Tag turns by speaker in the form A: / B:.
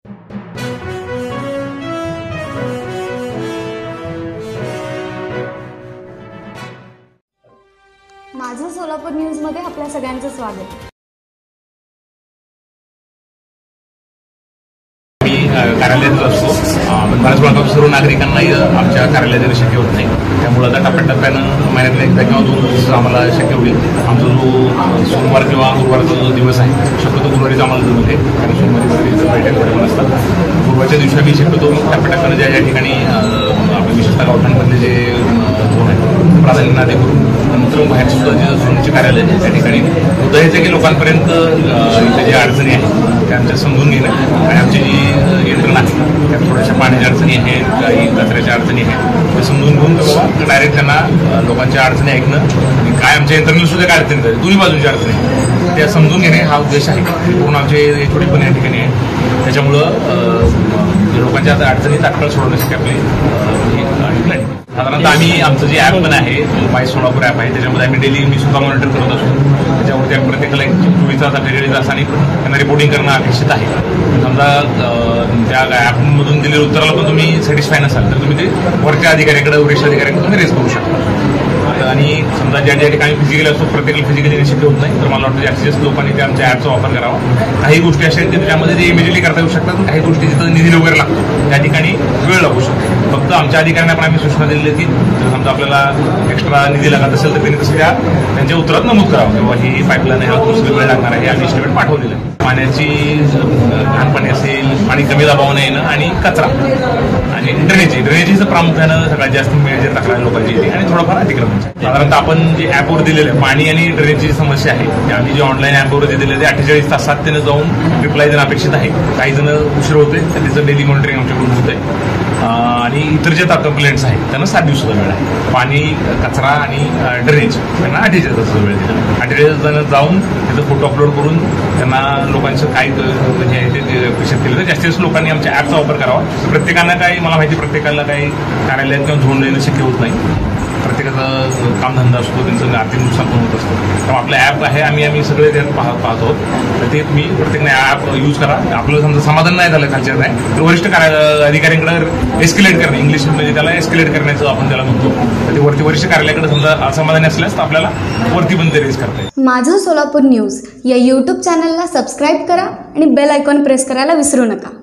A: माझं सोलापूर न्यूजमध्ये आपल्या सगळ्यांचं स्वागत.
B: कार्यालयात असतो पण बऱ्याच वेळा सर्व नागरिकांनाही आमच्या कार्यालयात शक्य होत नाही. त्यामुळे आता टप्प्याटप्प्यानं महिन्यातून एकदा किंवा 2 दिवस आम्हाला शक्य होईल. आमचा जो सोमवार किंवा गुरुवारचा जो दिवस आहे शक्यतो गुरुवारीच आम्हाला जमत आहे, कारण सोमवारी बैठक पण असतात. गुरुवारच्या दिवशी आम्ही शक्यतो टप्प्याटप्प्यानं ज्या ठिकाणी आपल्या विशेषतः गावठाणमधले जे झोन आहे प्राधान्यानं आधी करून नंतर बाहेरचे सुद्धा जे झोनचे कार्यालय आहे त्या ठिकाणी उदयाचे की लोकांपर्यंत इथे ज्या अडचणी आहेत त्या आमच्या समजून घेणं आणि आमची जी यंत्रणा आहे त्यात थोड्याशा पाण्याच्या अडचणी आहेत, काही कचऱ्याच्या अडचणी आहेत ते समजून घेऊन बाबा डायरेक्ट त्यांना लोकांच्या अडचणी ऐकणं आणि काय आमच्या यंत्रणेला सुद्धा काय अडचणी आहेत दोन्ही बाजूच्या अडचणी त्या समजून घेणे हा उद्देश आहे. पूर्ण आमचे थोडी पण या ठिकाणी आहे. त्याच्यामुळं लोकांच्या अडचणी तात्काळ सोडवण्यासाठी आपली साधारणतः आम्ही आमचं जे ॲप पण आहे माय सोलापूर ॲप आहे त्याच्यामध्ये आम्ही डेली मी सुद्धा मॉनिटर करत असतो. त्याच्यावरती प्रत्येकाला 24 तास 48 तासांनी त्यांना रिपोर्टिंग करणं अपेक्षित आहे. समजा त्या ॲपमधून दिलेल्या उत्तराला पण तुम्ही सॅटिस्फाय नसाल तर तुम्ही ते वरच्या अधिकाऱ्याकडे वरिष्ठ अधिकाऱ्याकडे तुम्ही रेज करू शकता. आणि समजा ज्या ठिकाणी फिजिकली असतो प्रत्येकाला फिजिकली शक्य होत नाही तर मला वाटतं जास्तीत जास्त लोकांनी त्या आमच्या ॲपचा वापर करावा. काही गोष्टी अशा आहेत की त्याच्यामध्ये ते इमिजिएटली करता येऊ शकतात, काही गोष्टी जिथं निधी वगैरे लागतो त्या ठिकाणी वेळ लागू शकतो. फक्त आमच्या अधिकाऱ्यांना पण आम्ही सूचना दिलेली की जर समजा आपल्याला एक्स्ट्रा निधी लागत असेल तर त्यांनी तसं त्यांच्या उत्तरात नमूद करावं किंवा ही पाईपलाईन ह्याला दुसरी वेळ लागणार आहे आम्ही एस्टिमेट पाठवलेलं आहे. पाण्याची घाणपाणी असेल, पाणी कमी दाबावून येणं आणि कचरा आणि ड्रेनेजीचं प्रामुख्यानं सगळ्यात जास्त मेजर तक्रार लोकांची येते आणि थोडंफार अतिक्रमण. साधारणतः आपण जे ॲपवर दिलेलं आहे पाणी आणि ड्रेनेजची समस्या आहे ते आम्ही जे ऑनलाईन ॲपवर दिलेलं आहे 48 तासात त्यानं जाऊन रिप्लाय देणं अपेक्षित आहे. काही जण उशीर होते तर त्याचं डेली मॉनिटरिंग आमच्याकडून होत आहे. आणि इतर जे कंप्लेंट्स आहेत त्यांना 7 दिवसाचा वेळ आहे. पाणी, कचरा आणि ड्रेनेज त्यांना 48 तासाचा वेळ दिला. 48 तासानं जाऊन त्याचा फोटो अपलोड करून त्यांना लोकांचं काय म्हणजे आहे ते अपेक्षित केलं तर जास्तीत जास्त लोकांनी आमच्या ॲपचा वापर करावा. प्रत्येकानं काही मला माहिती प्रत्येकाला काही कार्यालयात किंवा झोन देणं शक्य होत नाही. प्रत्येकाचा कामधंदा असतो, त्यांचं आर्थिक नुकसान पण होत असतं. त्यामुळे आपलं ॲप आहे आम्ही सगळे त्यात पाहत आहोत तर ते तुम्ही प्रत्येकाने ॲप यूज करा. आपलं समजा समाधान नाही झालं खालच्या नाही तर वरिष्ठ अधिकाऱ्यांकडे एस्केलेट करणं इंग्लिशमध्ये त्याला एस्केलेट करण्याचं आपण त्याला म्हणतो. तर ते वरिष्ठ कार्यालयाकडे समजा असमाधानी असल्यास तर आपल्याला वरती पण ते रेज करता येईल.
A: माझं सोलापूर न्यूज या YouTube चॅनलला सबस्क्राईब करा आणि बेल आयकॉन प्रेस करायला विसरू नका.